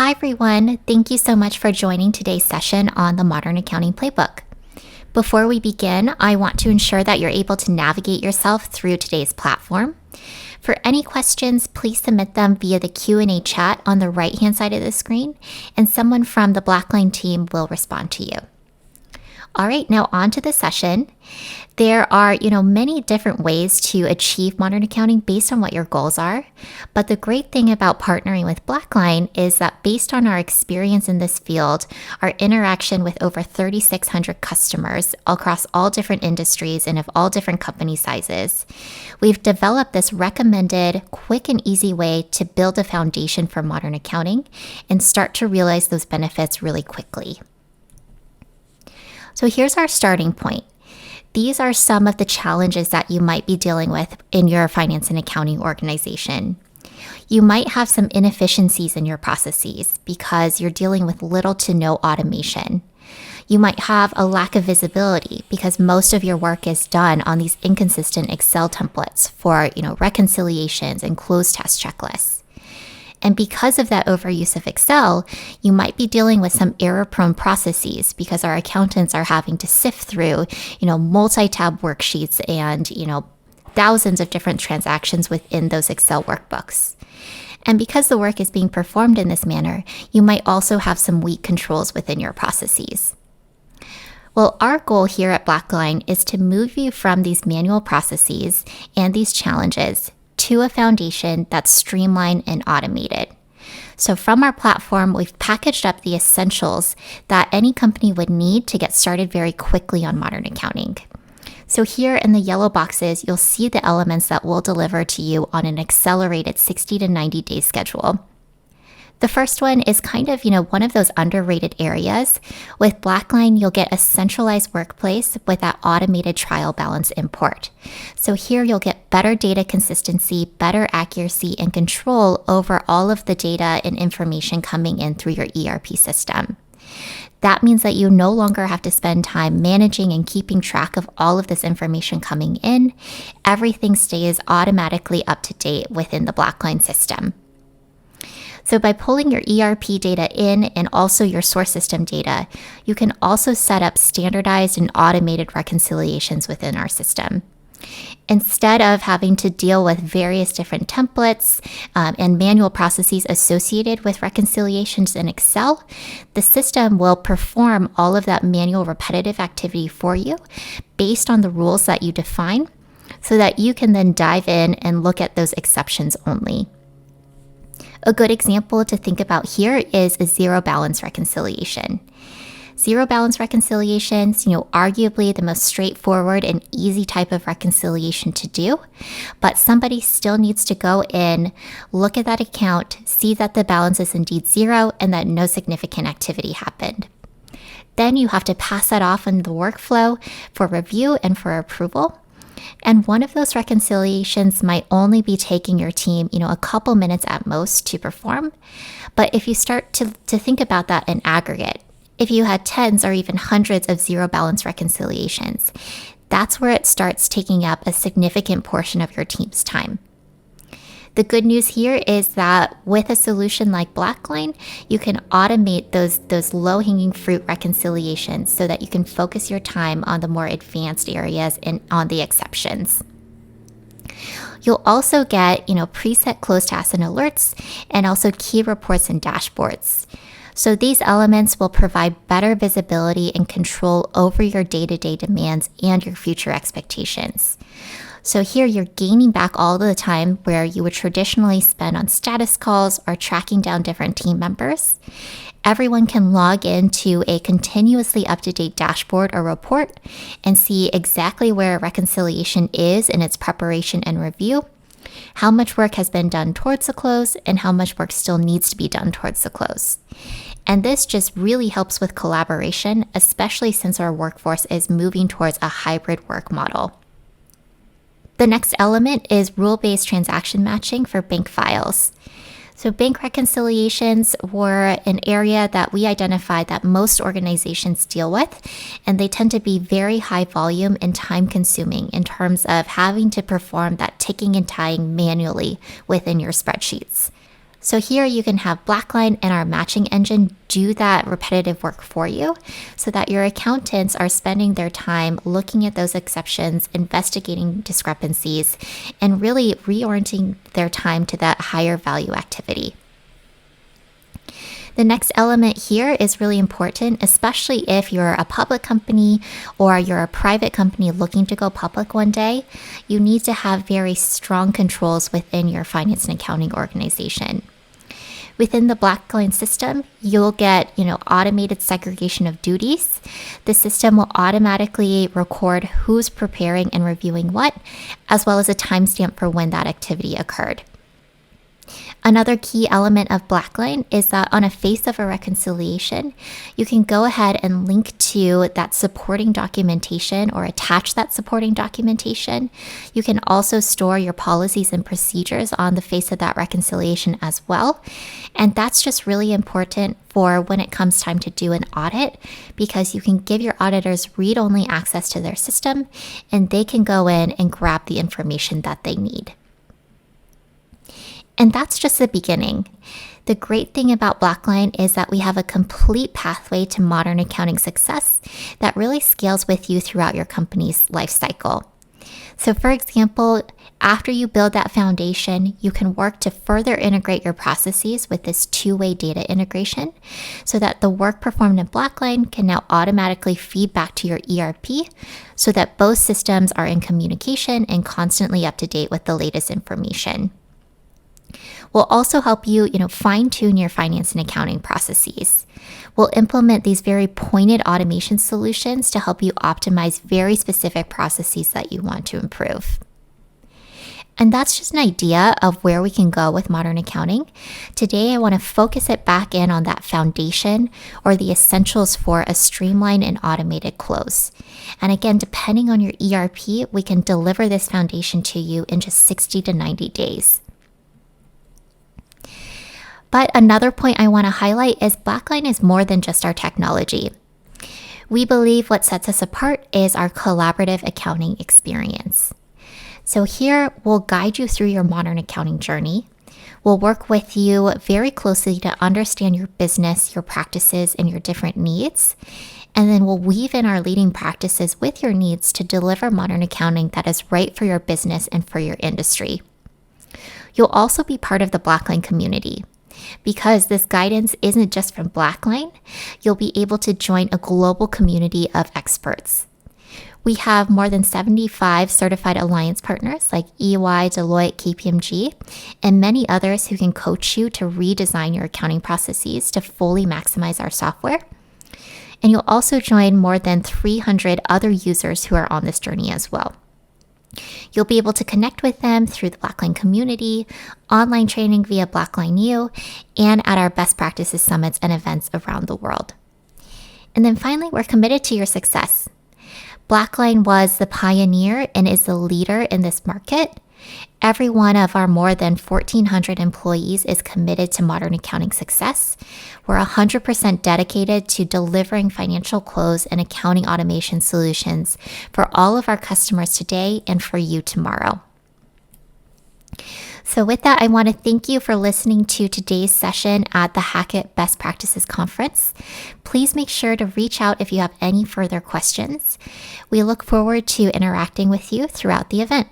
Hi everyone, thank you so much for joining today's session on the Modern Accounting Playbook. Before we begin, I want to ensure that you're able to navigate yourself through today's platform. For any questions, please submit them via the Q&A chat on the right-hand side of the screen, and someone from the BlackLine team will respond to you. All right, now on to the session. There are, many different ways to achieve modern accounting based on what your goals are. But the great thing about partnering with BlackLine is that based on our experience in this field, our interaction with over 3,600 customers across all different industries and of all different company sizes, we've developed this recommended, quick and easy way to build a foundation for modern accounting and start to realize those benefits really quickly. So here's our starting point. These are some of the challenges that you might be dealing with in your finance and accounting organization. You might have some inefficiencies in your processes because you're dealing with little to no automation. You might have a lack of visibility because most of your work is done on these inconsistent Excel templates for, reconciliations and close test checklists. And because of that overuse of Excel, you might be dealing with some error-prone processes because our accountants are having to sift through, multi-tab worksheets and, thousands of different transactions within those Excel workbooks. And because the work is being performed in this manner, you might also have some weak controls within your processes. Well, our goal here at BlackLine is to move you from these manual processes and these challenges to a foundation that's streamlined and automated. So from our platform, we've packaged up the essentials that any company would need to get started very quickly on modern accounting. So here in the yellow boxes, you'll see the elements that we'll deliver to you on an accelerated 60 to 90 day schedule. The first one is kind of, one of those underrated areas. With BlackLine, you'll get a centralized workplace with that automated trial balance import. So here you'll get better data consistency, better accuracy, and control over all of the data and information coming in through your ERP system. That means that you no longer have to spend time managing and keeping track of all of this information coming in. Everything stays automatically up to date within the BlackLine system. So by pulling your ERP data in and also your source system data, you can also set up standardized and automated reconciliations within our system. Instead of having to deal with various different templates and manual processes associated with reconciliations in Excel, the system will perform all of that manual repetitive activity for you based on the rules that you define so that you can then dive in and look at those exceptions only. A good example to think about here is a zero balance reconciliation. Zero balance reconciliations, arguably the most straightforward and easy type of reconciliation to do, but somebody still needs to go in, look at that account, see that the balance is indeed zero and that no significant activity happened. Then you have to pass that off in the workflow for review and for approval. And one of those reconciliations might only be taking your team, a couple minutes at most to perform. But if you start to think about that in aggregate, if you had tens or even hundreds of zero balance reconciliations, that's where it starts taking up a significant portion of your team's time. The good news here is that with a solution like BlackLine, you can automate those low-hanging fruit reconciliations so that you can focus your time on the more advanced areas and on the exceptions. You'll also get, preset closed tasks and alerts, and also key reports and dashboards. So these elements will provide better visibility and control over your day-to-day demands and your future expectations. So here you're gaining back all the time where you would traditionally spend on status calls or tracking down different team members. Everyone can log into a continuously up-to-date dashboard or report and see exactly where a reconciliation is in its preparation and review, how much work has been done towards the close, and how much work still needs to be done towards the close. And this just really helps with collaboration, especially since our workforce is moving towards a hybrid work model. The next element is rule-based transaction matching for bank files. So bank reconciliations were an area that we identified that most organizations deal with, and they tend to be very high volume and time consuming in terms of having to perform that ticking and tying manually within your spreadsheets. So here you can have BlackLine and our matching engine do that repetitive work for you so that your accountants are spending their time looking at those exceptions, investigating discrepancies, and really reorienting their time to that higher value activity. The next element here is really important, especially if you're a public company or you're a private company looking to go public one day. You need to have very strong controls within your finance and accounting organization. Within the BlackLine system, you'll get, automated segregation of duties. The system will automatically record who's preparing and reviewing what, as well as a timestamp for when that activity occurred. Another key element of BlackLine is that on a face of a reconciliation, you can go ahead and link to that supporting documentation or attach that supporting documentation. You can also store your policies and procedures on the face of that reconciliation as well. And that's just really important for when it comes time to do an audit, because you can give your auditors read-only access to their system and they can go in and grab the information that they need. And that's just the beginning. The great thing about BlackLine is that we have a complete pathway to modern accounting success that really scales with you throughout your company's life cycle. So for example, after you build that foundation, you can work to further integrate your processes with this two-way data integration so that the work performed in BlackLine can now automatically feed back to your ERP so that both systems are in communication and constantly up to date with the latest information. We'll also help you, fine-tune your finance and accounting processes. We'll implement these very pointed automation solutions to help you optimize very specific processes that you want to improve. And that's just an idea of where we can go with modern accounting. Today, I want to focus it back in on that foundation or the essentials for a streamlined and automated close. And again, depending on your ERP, we can deliver this foundation to you in just 60 to 90 days. But another point I want to highlight is BlackLine is more than just our technology. We believe what sets us apart is our collaborative accounting experience. So here, we'll guide you through your modern accounting journey. We'll work with you very closely to understand your business, your practices, and your different needs. And then we'll weave in our leading practices with your needs to deliver modern accounting that is right for your business and for your industry. You'll also be part of the BlackLine community. Because this guidance isn't just from BlackLine, you'll be able to join a global community of experts. We have more than 75 certified alliance partners like EY, Deloitte, KPMG, and many others who can coach you to redesign your accounting processes to fully maximize our software. And you'll also join more than 300 other users who are on this journey as well. You'll be able to connect with them through the BlackLine community, online training via BlackLine U, and at our best practices summits and events around the world. And then finally, we're committed to your success. BlackLine was the pioneer and is the leader in this market. Every one of our more than 1,400 employees is committed to modern accounting success. We're 100% dedicated to delivering financial close and accounting automation solutions for all of our customers today and for you tomorrow. So with that, I want to thank you for listening to today's session at the Hackett Best Practices Conference. Please make sure to reach out if you have any further questions. We look forward to interacting with you throughout the event.